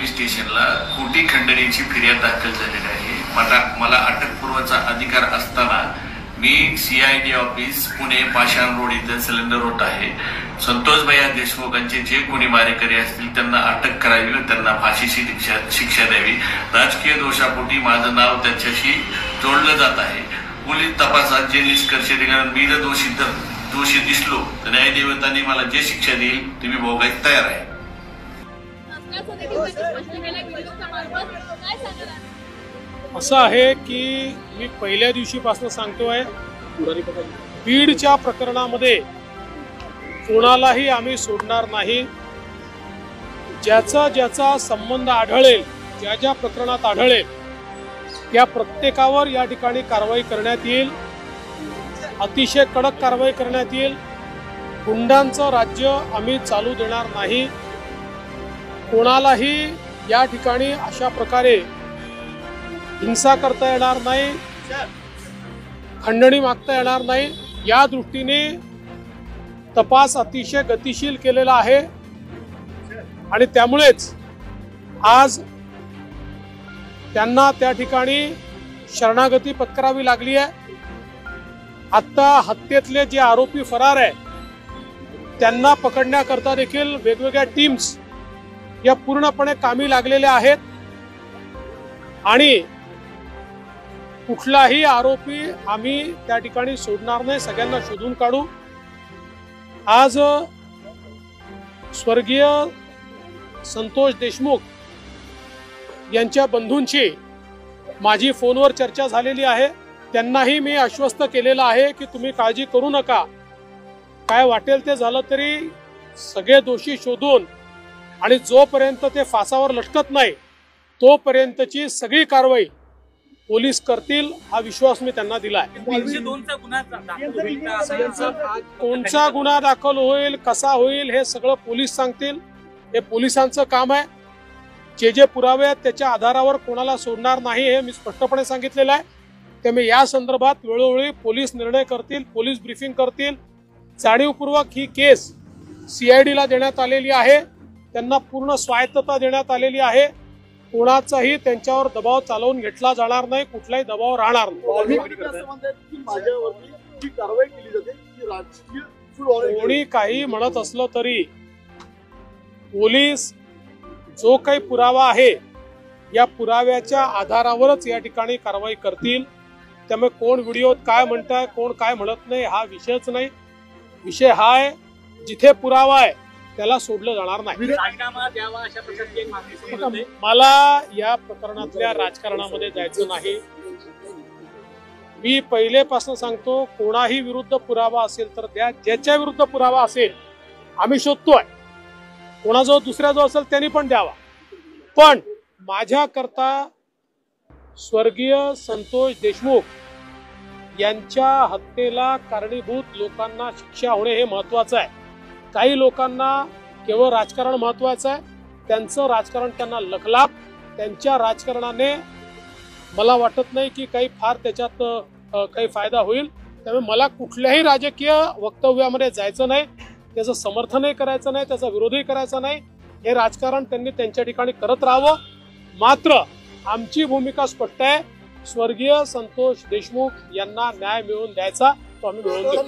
Police स्टेशनला खोटी खंडणीची फिर्याद दाखल झालेली आहे। मला अटकपूर्वचा अधिकार असताना मी सीआयडी ऑफिस पुणे पाषाण रोड इथं सिलेंडर रोड आहे। संतोष भैया देशमुखांचे जे कोणी मारेकरी असतील त्यांना अटक करावी व त्यांना फाशीची शिक्षा द्यावी। राजकीय दोषापोटी माझं नाव त्याच्याशी जोडलं जात आहे। पोलीस तपासात जे निष्कर्ष निघाले, मी जर दोषी दिसलो तर न्यायदेवतांनी मला जे शिक्षा देईल ती मी भोगायला तयार आहे। असं आहे की मी पहिल्या दिवशीपासून सांगतोय, बीडच्या प्रकरणामध्ये कोणालाही आम्ही सोडणार नाही। ज्याचा संबंध आढळेल, ज्या प्रकरणात आढळेल त्या प्रत्येकावर या ठिकाणी कारवाई करण्यात येईल। अतिशय कडक कारवाई करण्यात येईल। गुंडांचं राज्य आम्ही चालू देणार नाही। कोणालाही या ठिकाणी अशा प्रकारे हिंसा करता येणार नाही, खंडणी मागता येणार नाही। या दृष्टीने तपास अतिशय गतिशील केलेला आहे आणि त्यामुळेच आज त्यांना त्या ठिकाणी शरणागती पत्करावी लागली आहे। आता हत्येतले जे आरोपी फरार आहे त्यांना पकडण्याकरता देखील वेगवेगळ्या टीम्स या पूर्णपणे कामी लागलेल्या आहेत आणि कुठलाही आरोपी आम्ही त्या ठिकाणी सोडणार नाही, सगळ्यांना शोधून काढू। आज स्वर्गीय संतोष देशमुख यांच्या बंधूंची माझी फोनवर चर्चा झालेली आहे। त्यांनाही मी आश्वस्त केलेलं आहे की तुम्ही काळजी करू नका, काय वाटेल ते झालं तरी सगळे दोषी शोधून आणि जोपर्यंत ते फासावर लटकत नाही तोपर्यंतची सगळी कारवाई पोलीस करतील, हा विश्वास मी त्यांना दिलाय। कोणता गुन्हा दाखल होईल, कसा होईल हे सगळं पोलीस सांगतील। हे पोलिसांचं काम आहे। जे पुरावे आहेत त्याच्या आधारावर कोणाला सोडणार नाही हे मी स्पष्टपणे सांगितलेलं आहे। त्यामुळे या संदर्भात वेळोवेळी पोलीस निर्णय करतील, पोलीस ब्रीफिंग करतील। जाणीवपूर्वक ही केस सीआयडीला देण्यात आलेली आहे, त्यांना पूर्ण स्वायत्तता देण्यात आलेली आहे। कोणाचाही त्यांच्यावर दबाव चालवून घेतला जाणार नाही, कुठलाही दबाव राहणार नाही। कोणी काही म्हणत असलं तरी पोलीस जो काही पुरावा आहे या पुराव्याच्या आधारावरच या ठिकाणी कारवाई करतील। त्यामुळे कोण व्हिडिओत काय म्हणताय, कोण काय म्हणत नाही हा विषयच नाही। विषय हा आहे जिथे पुरावा आहे त्याला सोडलं जाणार नाही। मला या प्रकरणातल्या राजकारणामध्ये जायचं नाही। मी पहिलेपासून सांगतो, कोणाही विरुद्ध पुरावा असेल तर द्या, ज्याच्या विरुद्ध पुरावा असेल आम्ही शोधतोय, कोणाजवळ दुसऱ्याजवळ असेल त्यांनी पण द्यावा। पण माझ्याकरता स्वर्गीय संतोष देशमुख यांच्या हत्येला कारणीभूत लोकांना शिक्षा होणे हे महत्वाचं आहे। काही लोकांना केवळ राजकारण महत्वाचं आहे, त्यांचं राजकारण त्यांना लखलाप, त्यांच्या राजकारणाने मला वाटत नाही की काही फार त्याच्यात काही फायदा होईल। त्यामुळे मला कुठल्याही राजकीय वक्तव्यामध्ये जायचं नाही, त्याचं समर्थनही करायचं नाही, त्याचा विरोधही करायचा नाही। हे राजकारण त्यांनी त्यांच्या ठिकाणी करत राहावं। मात्र आमची भूमिका स्पष्ट आहे, स्वर्गीय संतोष देशमुख यांना न्याय मिळवून द्यायचा तो आम्ही मिळवून देऊ।